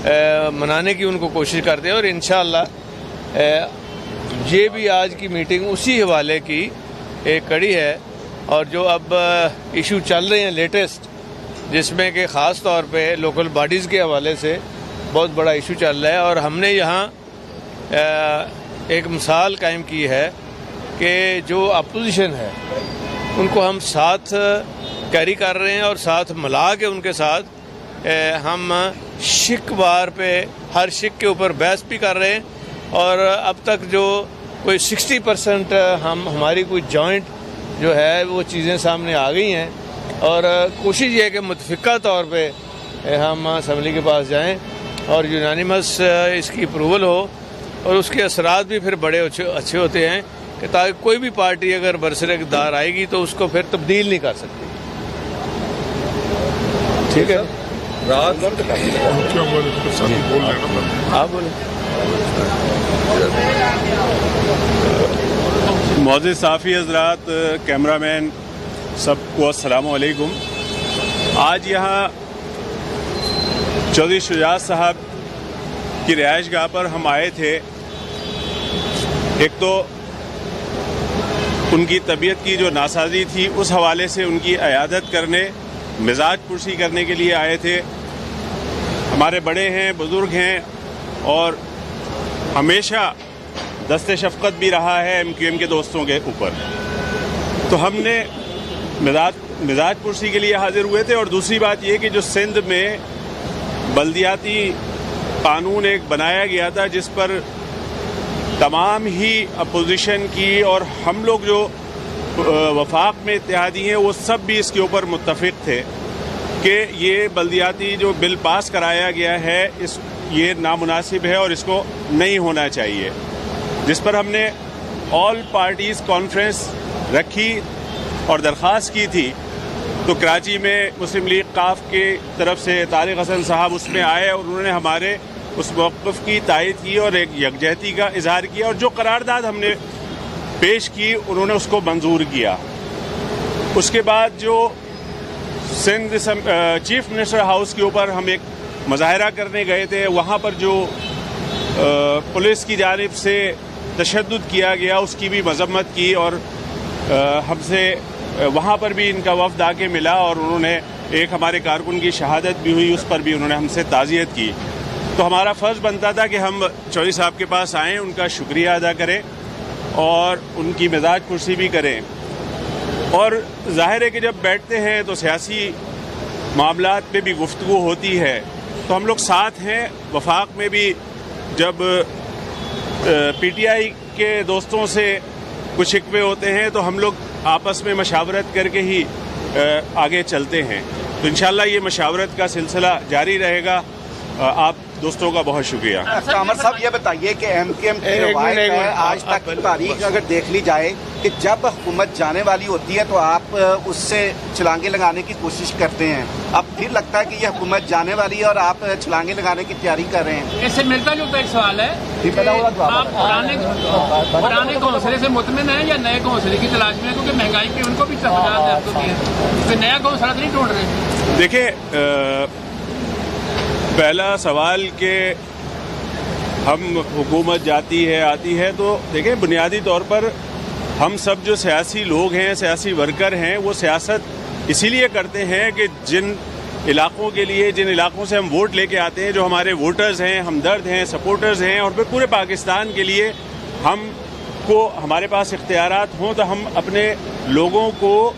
منانے کی ان کو کوشش کرتے ہیں، اور انشاءاللہ یہ بھی آج کی میٹنگ اسی حوالے کی ایک کڑی ہے۔ اور جو اب ایشو چل رہے ہیں لیٹسٹ، جس میں کہ خاص طور پہ لوکل باڈیز کے حوالے سے بہت بڑا ایشو چل رہا ہے، اور ہم نے یہاں ایک مثال قائم کی ہے کہ جو اپوزیشن ہے ان کو ہم ساتھ کیری کر رہے ہیں، اور ساتھ ملا کے ان کے ساتھ ہم شک بار پہ ہر شک کے اوپر بحث بھی کر رہے ہیں، اور اب تک جو کوئی 60% ہماری کوئی جوائنٹ جو ہے وہ چیزیں سامنے آ گئی ہیں، اور کوشش یہ ہے کہ متفقہ طور پہ ہم اسمبلی کے پاس جائیں اور یونانیمس اس کی اپروول ہو، اور اس کے اثرات بھی پھر بڑے اچھے ہوتے ہیں کہ تاکہ کوئی بھی پارٹی اگر برسر اقتدار آئے گی تو اس کو پھر تبدیل نہیں کر سکتی۔ ٹھیک ہے، آپ بولیں۔ معزز صحافی حضرات، کیمرہ مین، سب کو السلام علیکم۔ آج یہاں چودھری شجاعت صاحب کی رہائش گاہ پر ہم آئے تھے۔ ایک تو ان کی طبیعت کی جو ناسازی تھی اس حوالے سے ان کی عیادت کرنے، مزاج پرسی کرنے کے لیے آئے تھے۔ ہمارے بڑے ہیں، بزرگ ہیں، اور ہمیشہ دست شفقت بھی رہا ہے ایم کیو ایم کے دوستوں کے اوپر، تو ہم نے مزاج پرسی کے لیے حاضر ہوئے تھے۔ اور دوسری بات یہ کہ جو سندھ میں بلدیاتی قانون ایک بنایا گیا تھا جس پر تمام ہی اپوزیشن کی اور ہم لوگ جو وفاق میں اتحادی ہیں وہ سب بھی اس کے اوپر متفق تھے کہ یہ بلدیاتی جو بل پاس کرایا گیا ہے یہ نامناسب ہے اور اس کو نہیں ہونا چاہیے، جس پر ہم نے آل پارٹیز کانفرنس رکھی اور درخواست کی تھی۔ تو کراچی میں مسلم لیگ قاف کی طرف سے طارق حسن صاحب اس میں آئے اور انہوں نے ہمارے اس موقف کی تائید کی اور ایک یکجہتی کا اظہار کیا، اور جو قرارداد ہم نے پیش کی انہوں نے اس کو منظور کیا۔ اس کے بعد جو سندھ چیف منسٹر ہاؤس کے اوپر ہم ایک مظاہرہ کرنے گئے تھے، وہاں پر جو پولیس کی جانب سے تشدد کیا گیا اس کی بھی مذمت کی، اور ہم سے وہاں پر بھی ان کا وفد آ کے ملا، اور انہوں نے ایک ہمارے کارکن کی شہادت بھی ہوئی، اس پر بھی انہوں نے ہم سے تعزیت کی۔ تو ہمارا فرض بنتا تھا کہ ہم چودھری صاحب کے پاس آئیں، ان کا شکریہ ادا کریں اور ان کی مزاج پرسی بھی کریں۔ اور ظاہر ہے کہ جب بیٹھتے ہیں تو سیاسی معاملات پہ بھی گفتگو ہوتی ہے، تو ہم لوگ ساتھ ہیں۔ وفاق میں بھی جب پی ٹی آئی کے دوستوں سے کچھ شکوے ہوتے ہیں تو ہم لوگ آپس میں مشاورت کر کے ہی آگے چلتے ہیں۔ تو انشاءاللہ یہ مشاورت کا سلسلہ جاری رہے گا۔ آپ دوستوں کا بہت شکریہ۔ عامر صاحب یہ بتائیے کہ ایم کیو ایم کی روایت ہے آج تک کی تاریخ اگر دیکھ لی جائے کہ جب حکومت جانے والی ہوتی ہے تو آپ اس سے چھلانگیں لگانے کی کوشش کرتے ہیں، اب پھر لگتا ہے کہ یہ حکومت جانے والی ہے اور آپ چھلانگیں لگانے کی تیاری کر رہے ہیں۔ اس سے ملتا جلتا ایک سوال ہے کہ آپ پرانے گھونسلے سے مطمئن ہیں یا نئے گھونسلے کی تلاش میں ہیں، کیونکہ مہنگائی کی ان کو بھی تفصیلات ہوتی ہے، تو نیا گھونسلہ تو نہیں ڈھونڈ رہے؟ دیکھیں، پہلا سوال کہ ہم حکومت جاتی ہے آتی ہے، تو دیکھیں بنیادی طور پر ہم سب جو سیاسی لوگ ہیں، سیاسی ورکر ہیں، وہ سیاست اسی لیے کرتے ہیں کہ جن علاقوں کے لیے، جن علاقوں سے ہم ووٹ لے کے آتے ہیں، جو ہمارے ووٹرز ہیں، ہمدرد ہیں، سپورٹرز ہیں، اور پھر پورے پاکستان کے لیے ہم کو ہمارے پاس اختیارات ہوں تو ہم اپنے لوگوں کو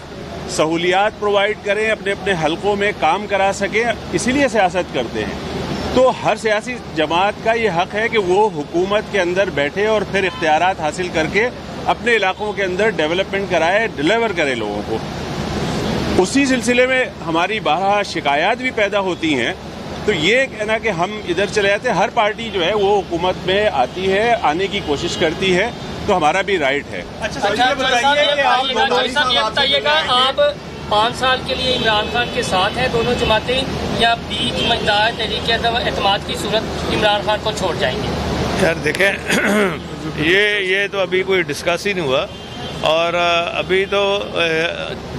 سہولیات پرووائڈ کریں، اپنے اپنے حلقوں میں کام کرا سکیں، اسی لیے سیاست کرتے ہیں۔ تو ہر سیاسی جماعت کا یہ حق ہے کہ وہ حکومت کے اندر بیٹھے اور پھر اختیارات حاصل کر کے اپنے علاقوں کے اندر ڈیولپمنٹ کرائے، ڈیلیور کرے لوگوں کو۔ اسی سلسلے میں ہماری بارہا شکایات بھی پیدا ہوتی ہیں، تو یہ کہنا کہ ہم ادھر چلے جاتے ہیں، ہر پارٹی جو ہے وہ حکومت میں آتی ہے، آنے کی کوشش کرتی ہے، تو ہمارا بھی رائٹ ہے۔ اچھا یہ بتائیے گا آپ 5 سال کے لیے عمران خان کے ساتھ ہیں دونوں جماعتیں، یا بیچ مجدار تحریک اعتماد کی صورت عمران خان کو چھوڑ جائیں گے؟ خیر دیکھیں، یہ تو ابھی کوئی ڈسکس ہی نہیں ہوا، اور ابھی تو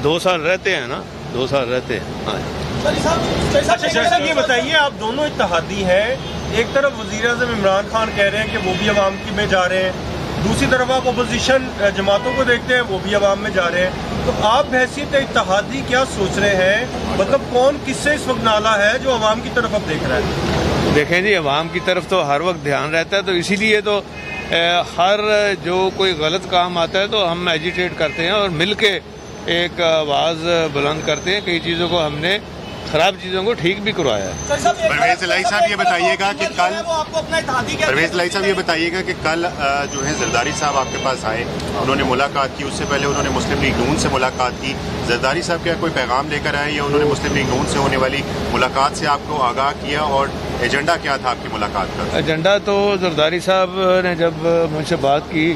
2 سال رہتے ہیں نا، 2 سال رہتے ہیں۔ اچھا یہ بتائیے، آپ دونوں اتحادی ہیں، ایک طرف وزیر اعظم عمران خان کہہ رہے ہیں کہ وہ بھی عوام کی میں جا رہے ہیں، دوسری طرف آپ اپوزیشن جماعتوں کو دیکھتے ہیں وہ بھی عوام میں جا رہے ہیں، تو آپ حیثیت اتحادی کیا سوچ رہے ہیں؟ مطلب کون کس سے اس وقت نالا ہے جو عوام کی طرف اب دیکھ رہا ہے؟ دیکھیں جی، عوام کی طرف تو ہر وقت دھیان رہتا ہے، تو اسی لیے تو ہر جو کوئی غلط کام آتا ہے تو ہم ایجیٹیٹ کرتے ہیں اور مل کے ایک آواز بلند کرتے ہیں. کئی چیزوں کو ہم نے خراب چیزوں کو ٹھیک بھی کروایا ہے. پرویز الہی صاحب یہ بتائیے گا کہ کل پرویز الہی صاحب یہ بتائیے گا کہ کل جو ہے زرداری صاحب آپ کے پاس آئے، انہوں نے ملاقات کی، اس سے پہلے انہوں نے مسلم لیگ نون سے ملاقات کی. زرداری صاحب کیا کوئی پیغام لے کر آئے یا انہوں نے مسلم لیگ نون سے ہونے والی ملاقات سے آپ کو آگاہ کیا، اور ایجنڈا کیا تھا آپ کی ملاقات کا؟ ایجنڈا تو زرداری صاحب نے جب مجھ سے بات کی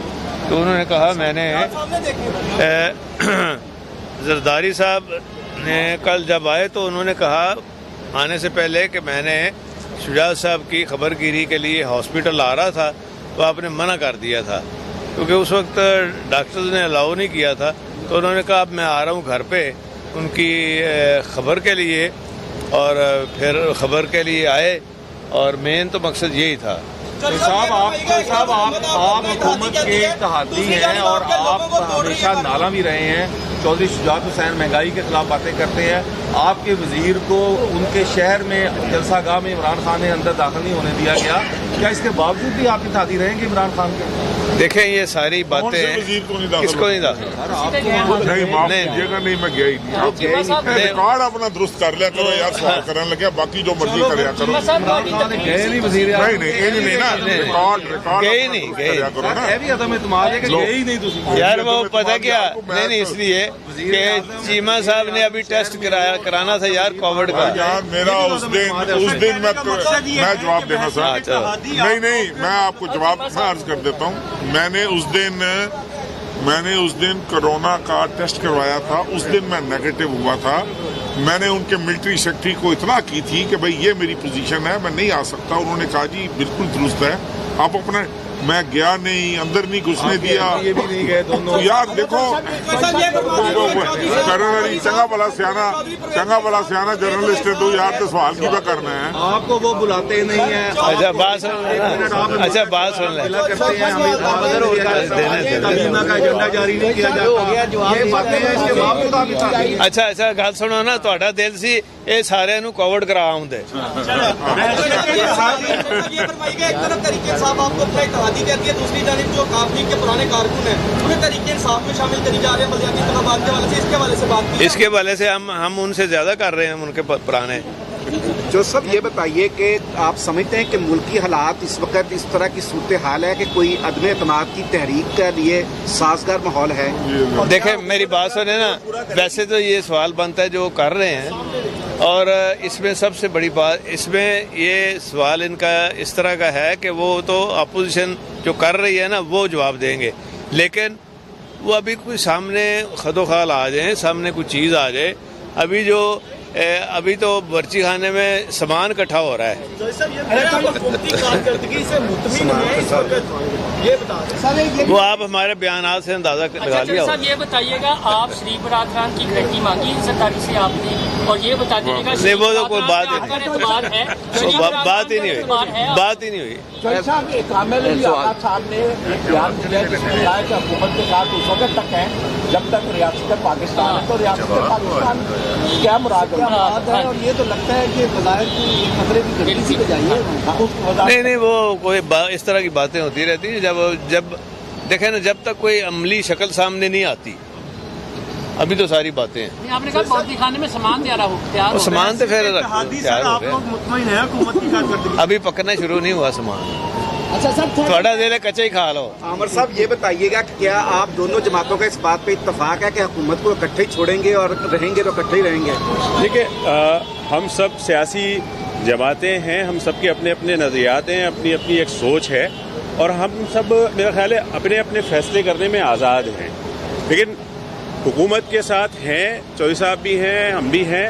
تو انہوں نے کہا، میں نے زرداری صاحب نے کل جب آئے تو انہوں نے کہا آنے سے پہلے کہ میں نے شجاعت صاحب کی خبر گیری کے لیے ہاسپٹل آ رہا تھا تو آپ نے منع کر دیا تھا، کیونکہ اس وقت ڈاکٹرز نے الاؤ نہیں کیا تھا. تو انہوں نے کہا اب میں آ رہا ہوں گھر پہ ان کی خبر کے لیے، اور پھر خبر کے لیے آئے، اور مین تو مقصد یہی تھا. صاحب آپ حکومت کے اتحادی ہیں اور آپ ہمیشہ نالا بھی رہے ہیں. چودھری شجاعت حسین مہنگائی کے خلاف باتیں کرتے ہیں. آپ کے وزیر کو ان کے شہر میں جلسہ گاہ میں عمران خان نے اندر داخل نہیں ہونے دیا گیا. کیا اس کے باوجود بھی آپ اتحادی رہیں گے عمران خان کے؟ دیکھیں یہ ساری باتیں کس کو نہیں داخل؟ نہیں معاف کیجیے گا، نہیں میں گیا ہی نہیں. ریکارڈ اپنا درست کر لیا کرو یار، سوال کرنے لگیا، باقی جو مرضی کریا کرو. نہیں نا، ریکارڈ گئے نہیں یہ بھی عدم اعتماد ہے کہ گئے ہی نہیں. یار وہ پتہ کیا، نہیں اس لیے کہ چیمہ صاحب نے ابھی ٹیسٹ کرانا تھا یار کووڈ کا. یار میرا اس دن میں جواب دینا سر. نہیں میں آپ کو جواب میں عرض کر دیتا ہوں. میں نے اس دن کرونا کا ٹیسٹ کروایا تھا، اس دن میں نیگیٹو ہوا تھا. میں نے ان کے ملٹری سیکٹری کو اطلاع کی تھی کہ بھائی یہ میری پوزیشن ہے، میں نہیں آ سکتا. انہوں نے کہا جی بالکل درست ہے، آپ اپنے. میں گیا نہیں، اندر نہیں گھسنے دیا. یار دیکھو چنگا بلا سیانا جرنلسٹ ہے تو یار تو سوال کی پہ کرنا ہے. آپ کو وہ بلاتے نہیں ہیں. اچھا بات سن لیں. ایجنڈا جاری نہیں کیا جاتا. اچھا گل سنو نا، تہاڈا دل سی یہ سارے نو کووڈ کرا آؤندے. دوسری جانب جو کافی کے پرانے کارکن ہیں انہیں تحریک انصاف میں شامل کری جا رہے ہیں بلدیاتی انتخابات کے حوالے سے، اس کے حوالے سے بات کی. اس کے حوالے سے ہم ان سے زیادہ کر رہے ہیں ان کے پرانے. جو سب یہ بتائیے کہ آپ سمجھتے ہیں کہ ملکی حالات اس وقت اس طرح کی صورتحال ہے کہ کوئی عدم اعتماد کی تحریک کے لیے سازگار ماحول ہے؟ دیکھیں میری بات سنیں نا، ویسے تو یہ سوال بنتا ہے جو کر رہے ہیں، اور اس میں سب سے بڑی بات، اس میں یہ سوال ان کا اس طرح کا ہے کہ وہ تو اپوزیشن جو کر رہی ہے نا وہ جواب دیں گے، لیکن وہ ابھی کوئی سامنے خد و خال آ جائیں، سامنے کوئی چیز آ جائے. ابھی تو برچی خانے میں سامان اکٹھا ہو رہا ہے. وہ آپ ہمارے بیانات سے اندازہ لگا لیا. صاحب یہ بتائیے گا، آپ شریف برادران کی گھنٹی مانگی سرکاری سے آپ نے، اور یہ بتا دیجیے گا نہیں وہ تو کوئی بات ہی نہیں ہوئی. صاحب نے بیان دیا کہ حکومت کے ساتھ اس وقت تک ہے جب تک ریاست پاکستان ہے، تو ریاست پاکستان کیا مراد ہے. اور یہ تو لگتا ہے کہ بظاہر کی خطرے کی گھنٹی سی بجائیے. نہیں وہ کوئی اس طرح کی باتیں ہوتی رہتی ہیں. جب دیکھیں نا، جب تک کوئی عملی شکل سامنے نہیں آتی، ابھی تو ساری باتیں ہیں. آپ نے کہا پارٹی خانے میں سامان تیار ہو سامان تو پھر تیار ہو گیا، ابھی پکنا شروع نہیں ہوا سامان. اچھا سر تھوڑا دیر کچا ہی کھا لو. عامر صاحب یہ بتائیے گا کہ کیا آپ دونوں جماعتوں کا اس بات پہ اتفاق ہے کہ حکومت کو اکٹھے ہی چھوڑیں گے اور رہیں گے تو اکٹھے ہی رہیں گے؟ دیکھیے ہم سب سیاسی جماعتیں ہیں، ہم سب کے اپنے اپنے نظریات ہیں، اپنی اپنی ایک سوچ ہے، اور ہم سب میرا خیال ہے اپنے اپنے فیصلے کرنے میں آزاد ہیں. لیکن حکومت کے ساتھ ہیں، چودھری صاحب بھی ہیں، ہم بھی ہیں.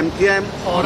MQM,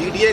GDA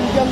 MQM